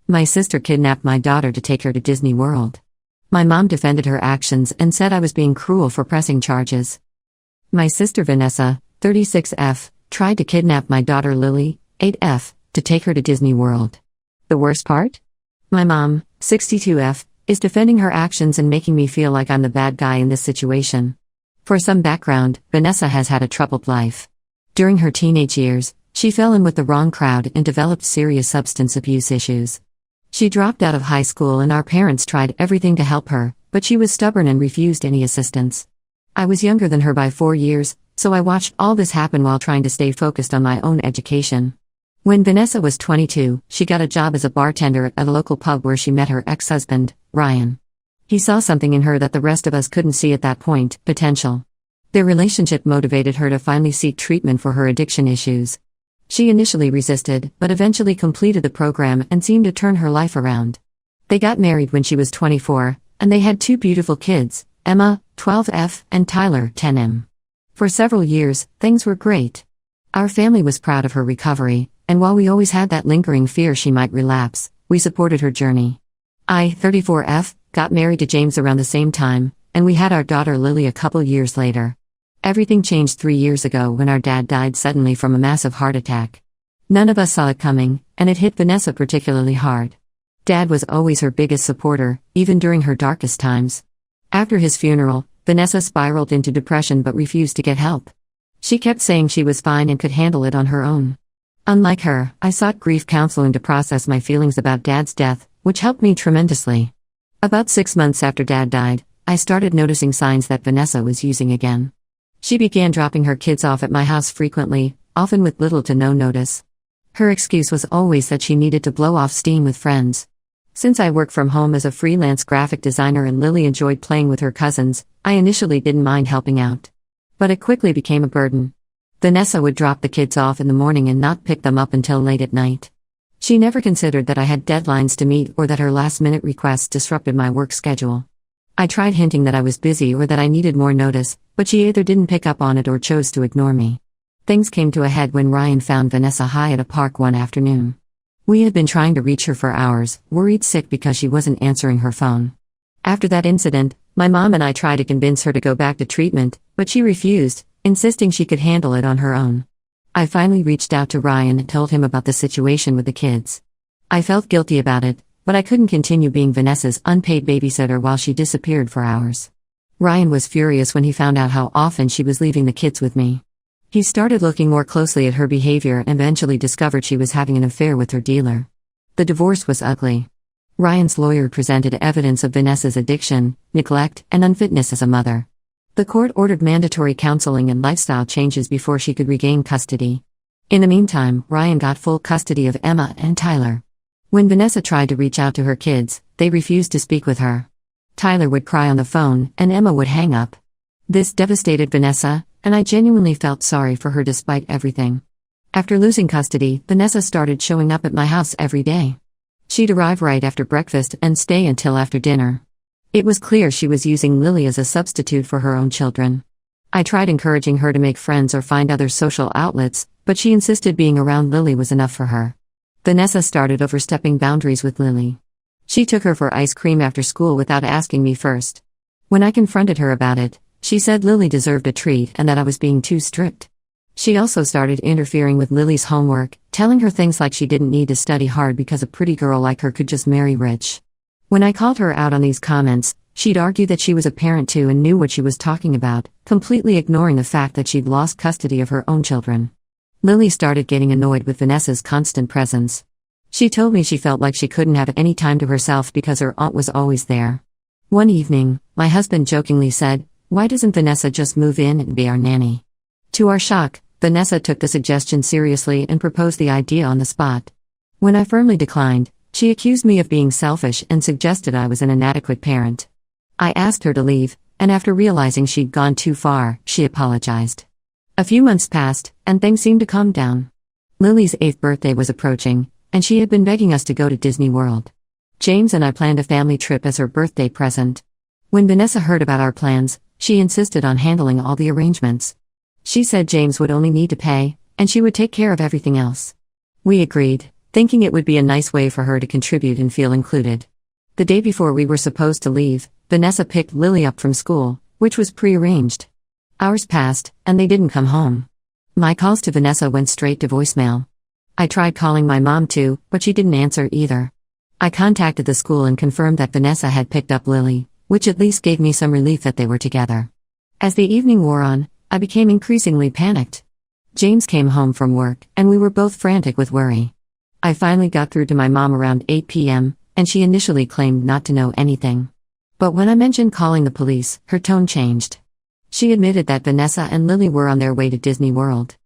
My sister kidnapped my daughter to take her to Disney World. My mom defended her actions and said I was being cruel for pressing charges. My sister Vanessa, 36F, tried to kidnap my daughter Lily, 8F, to take her to Disney World. The worst part? My mom, 62F, is defending her actions and making me feel like I'm the bad guy in this situation. For some background, Vanessa has had a troubled life. During her teenage years, she fell in with the wrong crowd and developed serious substance abuse issues. She dropped out of high school and our parents tried everything to help her, but she was stubborn and refused any assistance. I was younger than her by 4 years, so I watched all this happen while trying to stay focused on my own education. When Vanessa was 22, she got a job as a bartender at a local pub where she met her ex-husband, Ryan. He saw something in her that the rest of us couldn't see at that point: potential. Their relationship motivated her to finally seek treatment for her addiction issues. She initially resisted, but eventually completed the program and seemed to turn her life around. They got married when she was 24, and they had 2 beautiful kids, Emma, 12F, and Tyler, 10M. For several years, things were great. Our family was proud of her recovery, and while we always had that lingering fear she might relapse, we supported her journey. I, 34F, got married to James around the same time, and we had our daughter Lily a couple years later. Everything changed 3 years ago when our dad died suddenly from a massive heart attack. None of us saw it coming, and it hit Vanessa particularly hard. Dad was always her biggest supporter, even during her darkest times. After his funeral, Vanessa spiraled into depression but refused to get help. She kept saying she was fine and could handle it on her own. Unlike her, I sought grief counseling to process my feelings about Dad's death, which helped me tremendously. About 6 months after Dad died, I started noticing signs that Vanessa was using again. She began dropping her kids off at my house frequently, often with little to no notice. Her excuse was always that she needed to blow off steam with friends. Since I work from home as a freelance graphic designer and Lily enjoyed playing with her cousins, I initially didn't mind helping out. But it quickly became a burden. Vanessa would drop the kids off in the morning and not pick them up until late at night. She never considered that I had deadlines to meet or that her last-minute requests disrupted my work schedule. I tried hinting that I was busy or that I needed more notice, but she either didn't pick up on it or chose to ignore me. Things came to a head when Ryan found Vanessa high at a park one afternoon. We had been trying to reach her for hours, worried sick because she wasn't answering her phone. After that incident, my mom and I tried to convince her to go back to treatment, but she refused, insisting she could handle it on her own. I finally reached out to Ryan and told him about the situation with the kids. I felt guilty about it, but I couldn't continue being Vanessa's unpaid babysitter while she disappeared for hours. Ryan was furious when he found out how often she was leaving the kids with me. He started looking more closely at her behavior and eventually discovered she was having an affair with her dealer. The divorce was ugly. Ryan's lawyer presented evidence of Vanessa's addiction, neglect, and unfitness as a mother. The court ordered mandatory counseling and lifestyle changes before she could regain custody. In the meantime, Ryan got full custody of Emma and Tyler. When Vanessa tried to reach out to her kids, they refused to speak with her. Tyler would cry on the phone, and Emma would hang up. This devastated Vanessa, and I genuinely felt sorry for her despite everything. After losing custody, Vanessa started showing up at my house every day. She'd arrive right after breakfast and stay until after dinner. It was clear she was using Lily as a substitute for her own children. I tried encouraging her to make friends or find other social outlets, but she insisted being around Lily was enough for her. Vanessa started overstepping boundaries with Lily. She took her for ice cream after school without asking me first. When I confronted her about it, she said Lily deserved a treat and that I was being too strict. She also started interfering with Lily's homework, telling her things like she didn't need to study hard because a pretty girl like her could just marry rich. When I called her out on these comments, she'd argue that she was a parent too and knew what she was talking about, completely ignoring the fact that she'd lost custody of her own children. Lily started getting annoyed with Vanessa's constant presence. She told me she felt like she couldn't have any time to herself because her aunt was always there. One evening, my husband jokingly said, "Why doesn't Vanessa just move in and be our nanny?" To our shock, Vanessa took the suggestion seriously and proposed the idea on the spot. When I firmly declined, she accused me of being selfish and suggested I was an inadequate parent. I asked her to leave, and after realizing she'd gone too far, she apologized. A few months passed, and things seemed to calm down. Lily's 8th birthday was approaching, and she had been begging us to go to Disney World. James and I planned a family trip as her birthday present. When Vanessa heard about our plans, she insisted on handling all the arrangements. She said James would only need to pay, and she would take care of everything else. We agreed, thinking it would be a nice way for her to contribute and feel included. The day before we were supposed to leave, Vanessa picked Lily up from school, which was pre-arranged. Hours passed, and they didn't come home. My calls to Vanessa went straight to voicemail. I tried calling my mom too, but she didn't answer either. I contacted the school and confirmed that Vanessa had picked up Lily, which at least gave me some relief that they were together. As the evening wore on, I became increasingly panicked. James came home from work, and we were both frantic with worry. I finally got through to my mom around 8 p.m., and she initially claimed not to know anything. But when I mentioned calling the police, her tone changed. She admitted that Vanessa and Lily were on their way to Disney World.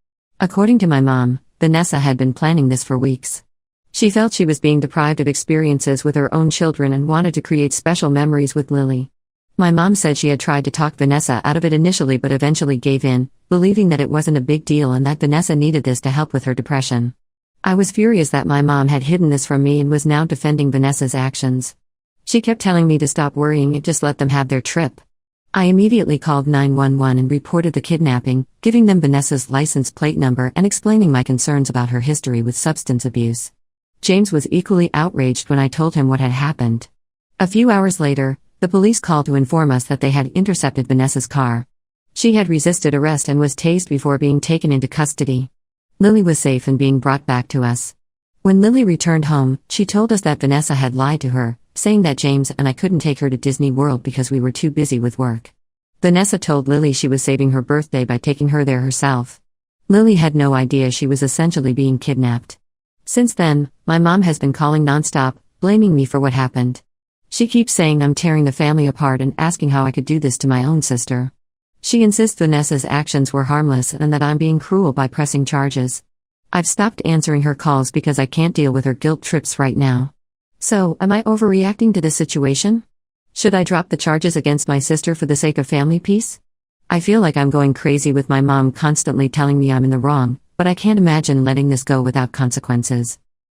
According to my mom, Vanessa had been planning this for weeks. She felt she was being deprived of experiences with her own children and wanted to create special memories with Lily. My mom said she had tried to talk Vanessa out of it initially but eventually gave in, believing that it wasn't a big deal and that Vanessa needed this to help with her depression. I was furious that my mom had hidden this from me and was now defending Vanessa's actions. She kept telling me to stop worrying and just let them have their trip. I immediately called 911 and reported the kidnapping, giving them Vanessa's license plate number and explaining my concerns about her history with substance abuse. James was equally outraged when I told him what had happened. A few hours later, the police called to inform us that they had intercepted Vanessa's car. She had resisted arrest and was tased before being taken into custody. Lily was safe and being brought back to us. When Lily returned home, she told us that Vanessa had lied to her, saying that James and I couldn't take her to Disney World because we were too busy with work. Vanessa told Lily she was saving her birthday by taking her there herself. Lily had no idea she was essentially being kidnapped. Since then, my mom has been calling nonstop, blaming me for what happened. She keeps saying I'm tearing the family apart and asking how I could do this to my own sister. She insists Vanessa's actions were harmless and that I'm being cruel by pressing charges. I've stopped answering her calls because I can't deal with her guilt trips right now. So, am I overreacting to this situation? Should I drop the charges against my sister for the sake of family peace? I feel like I'm going crazy with my mom constantly telling me I'm in the wrong, but I can't imagine letting this go without consequences.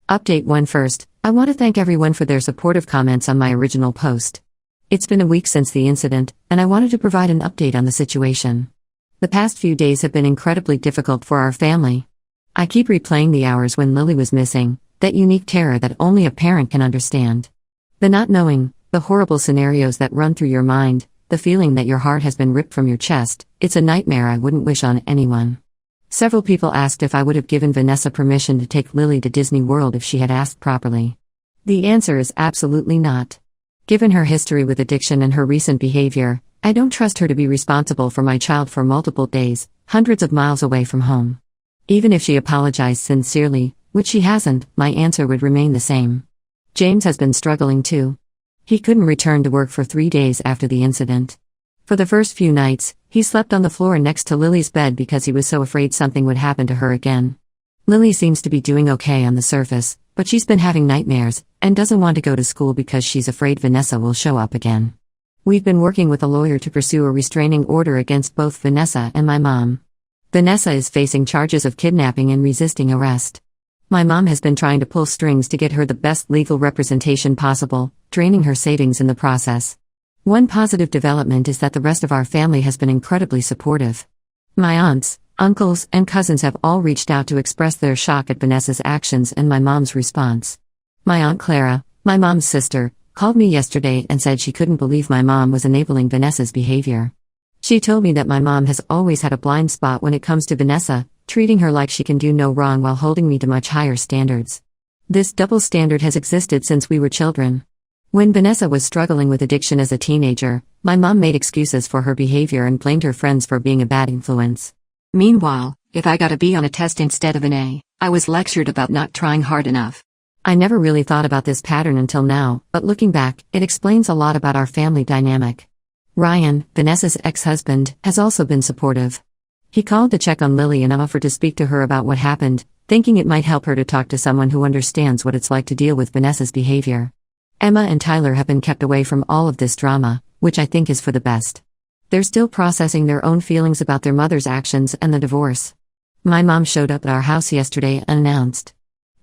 Update 1 First, I want to thank everyone for their supportive comments on my original post. It's been a week since the incident, and I wanted to provide an update on the situation. The past few days have been incredibly difficult for our family. I keep replaying the hours when Lily was missing, that unique terror that only a parent can understand. The not knowing, the horrible scenarios that run through your mind, the feeling that your heart has been ripped from your chest, it's a nightmare I wouldn't wish on anyone. Several people asked if I would have given Vanessa permission to take Lily to Disney World if she had asked properly. The answer is absolutely not. Given her history with addiction and her recent behavior, I don't trust her to be responsible for my child for multiple days, hundreds of miles away from home. Even if she apologized sincerely, which she hasn't, my answer would remain the same. James has been struggling too. He couldn't return to work for 3 days after the incident. For the first few nights, he slept on the floor next to Lily's bed because he was so afraid something would happen to her again. Lily seems to be doing okay on the surface, but she's been having nightmares, and doesn't want to go to school because she's afraid Vanessa will show up again. We've been working with a lawyer to pursue a restraining order against both Vanessa and my mom. Vanessa is facing charges of kidnapping and resisting arrest. My mom has been trying to pull strings to get her the best legal representation possible, draining her savings in the process. One positive development is that the rest of our family has been incredibly supportive. My aunts, uncles, and cousins have all reached out to express their shock at Vanessa's actions and my mom's response. My Aunt Clara, my mom's sister, called me yesterday and said she couldn't believe my mom was enabling Vanessa's behavior. She told me that my mom has always had a blind spot when it comes to Vanessa, treating her like she can do no wrong while holding me to much higher standards. This double standard has existed since we were children. When Vanessa was struggling with addiction as a teenager, my mom made excuses for her behavior and blamed her friends for being a bad influence. Meanwhile, if I got a B on a test instead of an A, I was lectured about not trying hard enough. I never really thought about this pattern until now, but looking back, it explains a lot about our family dynamic. Ryan, Vanessa's ex-husband, has also been supportive. He called to check on Lily and offered to speak to her about what happened, thinking it might help her to talk to someone who understands what it's like to deal with Vanessa's behavior. Emma and Tyler have been kept away from all of this drama, which I think is for the best. They're still processing their own feelings about their mother's actions and the divorce. My mom showed up at our house yesterday unannounced.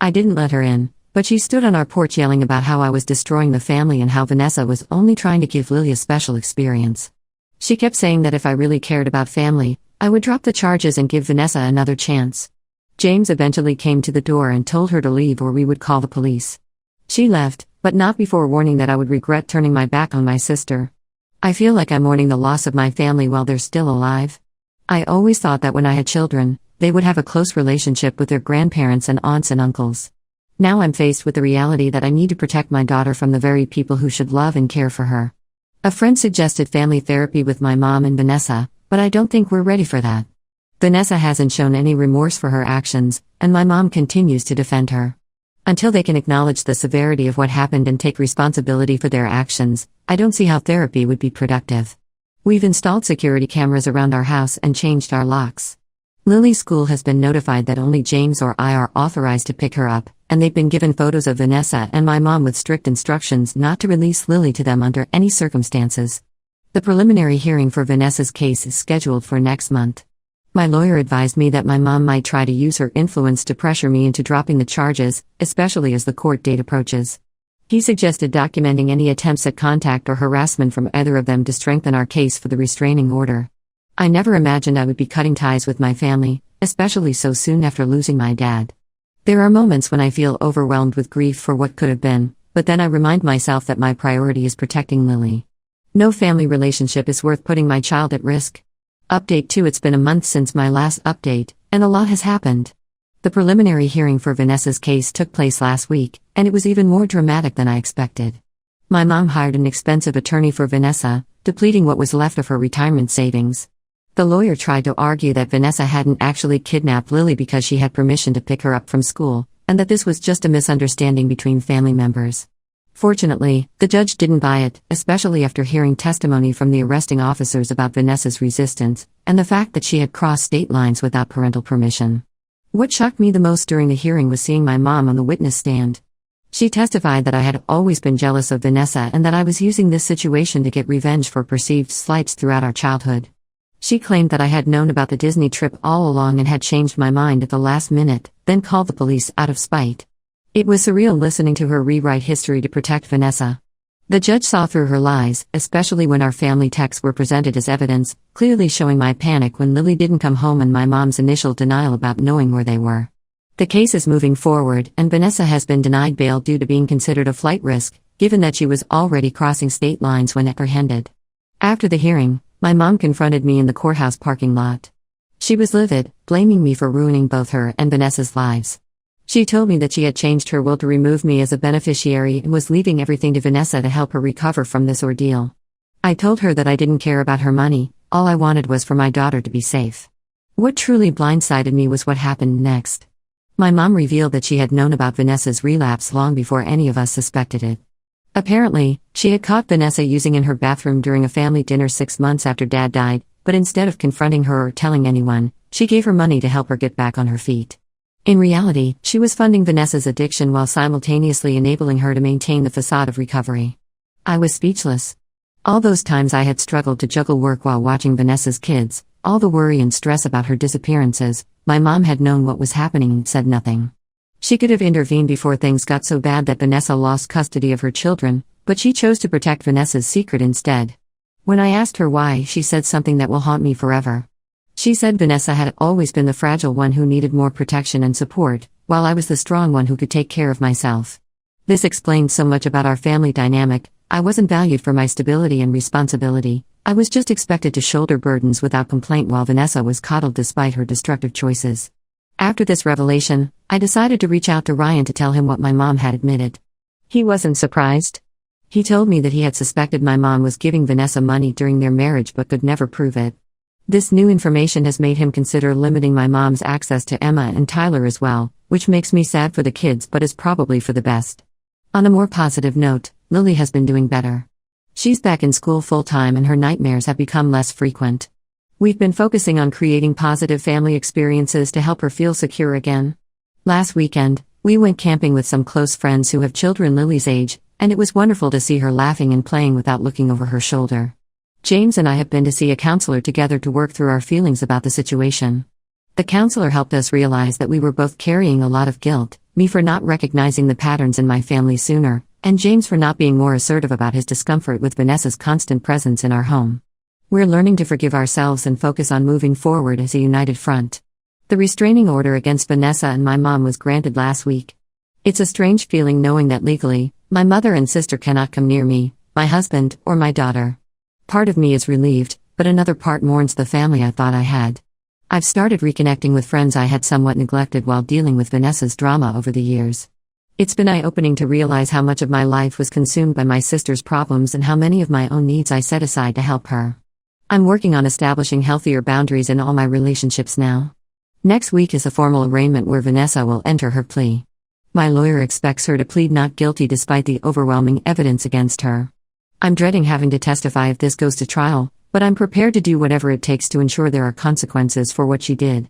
I didn't let her in, but she stood on our porch yelling about how I was destroying the family and how Vanessa was only trying to give Lily a special experience. She kept saying that if I really cared about family, I would drop the charges and give Vanessa another chance. James eventually came to the door and told her to leave or we would call the police. She left, but not before warning that I would regret turning my back on my sister. I feel like I'm mourning the loss of my family while they're still alive. I always thought that when I had children, they would have a close relationship with their grandparents and aunts and uncles. Now I'm faced with the reality that I need to protect my daughter from the very people who should love and care for her. A friend suggested family therapy with my mom and Vanessa, but I don't think we're ready for that. Vanessa hasn't shown any remorse for her actions, and my mom continues to defend her. Until they can acknowledge the severity of what happened and take responsibility for their actions, I don't see how therapy would be productive. We've installed security cameras around our house and changed our locks. Lily's school has been notified that only James or I are authorized to pick her up, and they've been given photos of Vanessa and my mom with strict instructions not to release Lily to them under any circumstances. The preliminary hearing for Vanessa's case is scheduled for next month. My lawyer advised me that my mom might try to use her influence to pressure me into dropping the charges, especially as the court date approaches. He suggested documenting any attempts at contact or harassment from either of them to strengthen our case for the restraining order. I never imagined I would be cutting ties with my family, especially so soon after losing my dad. There are moments when I feel overwhelmed with grief for what could have been, but then I remind myself that my priority is protecting Lily. No family relationship is worth putting my child at risk. Update 2: It's been a month since my last update, and a lot has happened. The preliminary hearing for Vanessa's case took place last week, and it was even more dramatic than I expected. My mom hired an expensive attorney for Vanessa, depleting what was left of her retirement savings. The lawyer tried to argue that Vanessa hadn't actually kidnapped Lily because she had permission to pick her up from school, and that this was just a misunderstanding between family members. Fortunately, the judge didn't buy it, especially after hearing testimony from the arresting officers about Vanessa's resistance, and the fact that she had crossed state lines without parental permission. What shocked me the most during the hearing was seeing my mom on the witness stand. She testified that I had always been jealous of Vanessa and that I was using this situation to get revenge for perceived slights throughout our childhood. She claimed that I had known about the Disney trip all along and had changed my mind at the last minute, then called the police out of spite. It was surreal listening to her rewrite history to protect Vanessa. The judge saw through her lies, especially when our family texts were presented as evidence, clearly showing my panic when Lily didn't come home and my mom's initial denial about knowing where they were. The case is moving forward, and Vanessa has been denied bail due to being considered a flight risk, given that she was already crossing state lines when apprehended. After the hearing, my mom confronted me in the courthouse parking lot. She was livid, blaming me for ruining both her and Vanessa's lives. She told me that she had changed her will to remove me as a beneficiary and was leaving everything to Vanessa to help her recover from this ordeal. I told her that I didn't care about her money, all I wanted was for my daughter to be safe. What truly blindsided me was what happened next. My mom revealed that she had known about Vanessa's relapse long before any of us suspected it. Apparently, she had caught Vanessa using in her bathroom during a family dinner 6 months after Dad died, but instead of confronting her or telling anyone, she gave her money to help her get back on her feet. In reality, she was funding Vanessa's addiction while simultaneously enabling her to maintain the facade of recovery. I was speechless. All those times I had struggled to juggle work while watching Vanessa's kids, all the worry and stress about her disappearances, my mom had known what was happening and said nothing. She could have intervened before things got so bad that Vanessa lost custody of her children, but she chose to protect Vanessa's secret instead. When I asked her why, she said something that will haunt me forever. She said Vanessa had always been the fragile one who needed more protection and support, while I was the strong one who could take care of myself. This explained so much about our family dynamic. I wasn't valued for my stability and responsibility. I was just expected to shoulder burdens without complaint while Vanessa was coddled despite her destructive choices. After this revelation, I decided to reach out to Ryan to tell him what my mom had admitted. He wasn't surprised. He told me that he had suspected my mom was giving Vanessa money during their marriage but could never prove it. This new information has made him consider limiting my mom's access to Emma and Tyler as well, which makes me sad for the kids but is probably for the best. On a more positive note, Lily has been doing better. She's back in school full-time and her nightmares have become less frequent. We've been focusing on creating positive family experiences to help her feel secure again. Last weekend, we went camping with some close friends who have children Lily's age, and it was wonderful to see her laughing and playing without looking over her shoulder. James and I have been to see a counselor together to work through our feelings about the situation. The counselor helped us realize that we were both carrying a lot of guilt, me for not recognizing the patterns in my family sooner, and James for not being more assertive about his discomfort with Vanessa's constant presence in our home. We're learning to forgive ourselves and focus on moving forward as a united front. The restraining order against Vanessa and my mom was granted last week. It's a strange feeling knowing that legally, my mother and sister cannot come near me, my husband, or my daughter. Part of me is relieved, but another part mourns the family I thought I had. I've started reconnecting with friends I had somewhat neglected while dealing with Vanessa's drama over the years. It's been eye-opening to realize how much of my life was consumed by my sister's problems and how many of my own needs I set aside to help her. I'm working on establishing healthier boundaries in all my relationships now. Next week is a formal arraignment where Vanessa will enter her plea. My lawyer expects her to plead not guilty despite the overwhelming evidence against her. I'm dreading having to testify if this goes to trial, but I'm prepared to do whatever it takes to ensure there are consequences for what she did.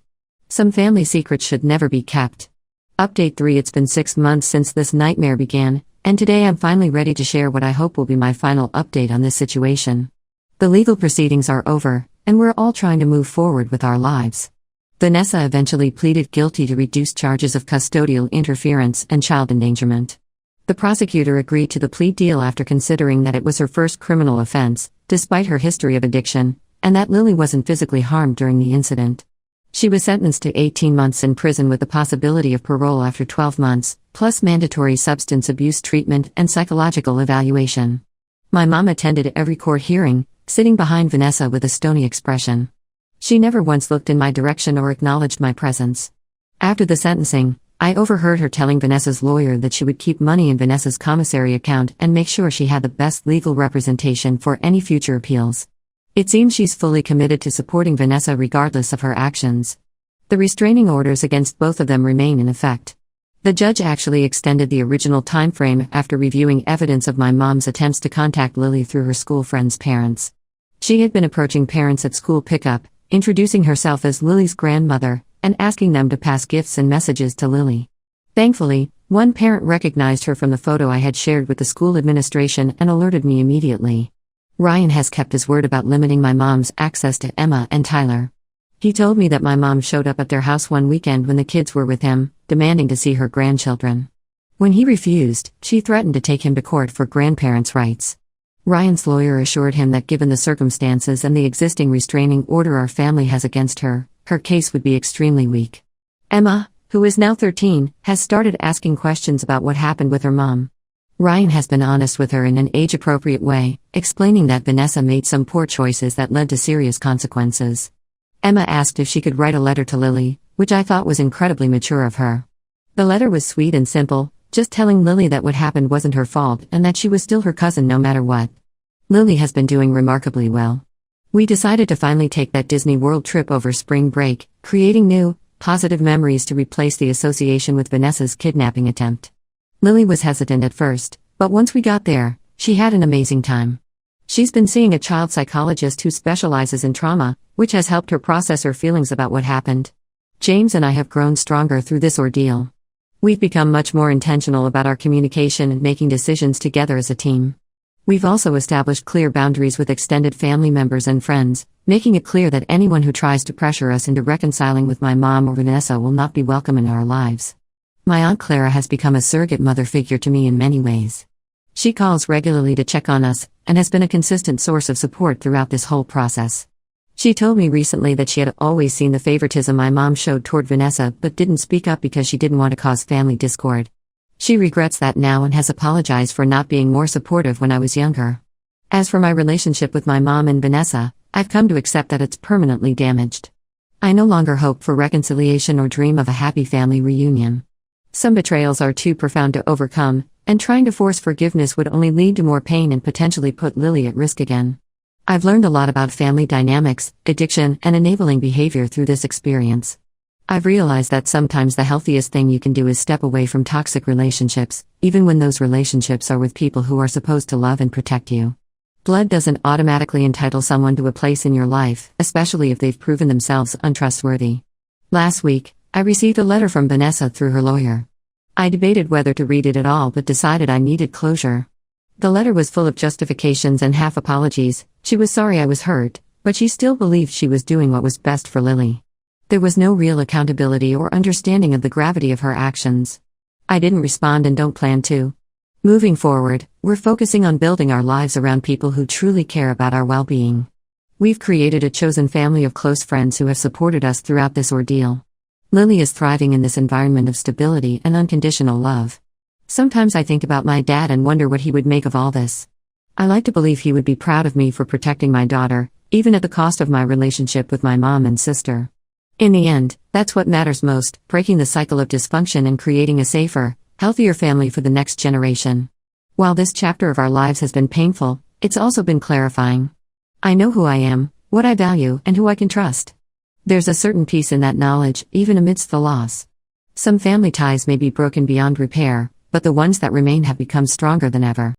Some family secrets should never be kept. Update 3: It's been 6 months since this nightmare began, and today I'm finally ready to share what I hope will be my final update on this situation. The legal proceedings are over, and we're all trying to move forward with our lives. Vanessa eventually pleaded guilty to reduced charges of custodial interference and child endangerment. The prosecutor agreed to the plea deal after considering that it was her first criminal offense, despite her history of addiction, and that Lily wasn't physically harmed during the incident. She was sentenced to 18 months in prison with the possibility of parole after 12 months, plus mandatory substance abuse treatment and psychological evaluation. My mom attended every court hearing, sitting behind Vanessa with a stony expression. She never once looked in my direction or acknowledged my presence. After the sentencing, I overheard her telling Vanessa's lawyer that she would keep money in Vanessa's commissary account and make sure she had the best legal representation for any future appeals. It seems she's fully committed to supporting Vanessa regardless of her actions. The restraining orders against both of them remain in effect. The judge actually extended the original timeframe after reviewing evidence of my mom's attempts to contact Lily through her school friends' parents. She had been approaching parents at school pickup, introducing herself as Lily's grandmother, and asking them to pass gifts and messages to Lily. Thankfully, one parent recognized her from the photo I had shared with the school administration and alerted me immediately. Ryan has kept his word about limiting my mom's access to Emma and Tyler. He told me that my mom showed up at their house one weekend when the kids were with him, demanding to see her grandchildren. When he refused, she threatened to take him to court for grandparents' rights. Ryan's lawyer assured him that given the circumstances and the existing restraining order our family has against her, her case would be extremely weak. Emma, who is now 13, has started asking questions about what happened with her mom. Ryan has been honest with her in an age-appropriate way, explaining that Vanessa made some poor choices that led to serious consequences. Emma asked if she could write a letter to Lily, which I thought was incredibly mature of her. The letter was sweet and simple, just telling Lily that what happened wasn't her fault and that she was still her cousin no matter what. Lily has been doing remarkably well. We decided to finally take that Disney World trip over spring break, creating new, positive memories to replace the association with Vanessa's kidnapping attempt. Lily was hesitant at first, but once we got there, she had an amazing time. She's been seeing a child psychologist who specializes in trauma, which has helped her process her feelings about what happened. James and I have grown stronger through this ordeal. We've become much more intentional about our communication and making decisions together as a team. We've also established clear boundaries with extended family members and friends, making it clear that anyone who tries to pressure us into reconciling with my mom or Vanessa will not be welcome in our lives. My Aunt Clara has become a surrogate mother figure to me in many ways. She calls regularly to check on us, and has been a consistent source of support throughout this whole process. She told me recently that she had always seen the favoritism my mom showed toward Vanessa but didn't speak up because she didn't want to cause family discord. She regrets that now and has apologized for not being more supportive when I was younger. As for my relationship with my mom and Vanessa, I've come to accept that it's permanently damaged. I no longer hope for reconciliation or dream of a happy family reunion. Some betrayals are too profound to overcome, and trying to force forgiveness would only lead to more pain and potentially put Lily at risk again. I've learned a lot about family dynamics, addiction, and enabling behavior through this experience. I've realized that sometimes the healthiest thing you can do is step away from toxic relationships, even when those relationships are with people who are supposed to love and protect you. Blood doesn't automatically entitle someone to a place in your life, especially if they've proven themselves untrustworthy. Last week, I received a letter from Vanessa through her lawyer. I debated whether to read it at all but decided I needed closure. The letter was full of justifications and half apologies. She was sorry I was hurt, but she still believed she was doing what was best for Lily. There was no real accountability or understanding of the gravity of her actions. I didn't respond and don't plan to. Moving forward, we're focusing on building our lives around people who truly care about our well-being. We've created a chosen family of close friends who have supported us throughout this ordeal. Lily is thriving in this environment of stability and unconditional love. Sometimes I think about my dad and wonder what he would make of all this. I like to believe he would be proud of me for protecting my daughter, even at the cost of my relationship with my mom and sister. In the end, that's what matters most, breaking the cycle of dysfunction and creating a safer, healthier family for the next generation. While this chapter of our lives has been painful, it's also been clarifying. I know who I am, what I value, and who I can trust. There's a certain peace in that knowledge, even amidst the loss. Some family ties may be broken beyond repair, but the ones that remain have become stronger than ever.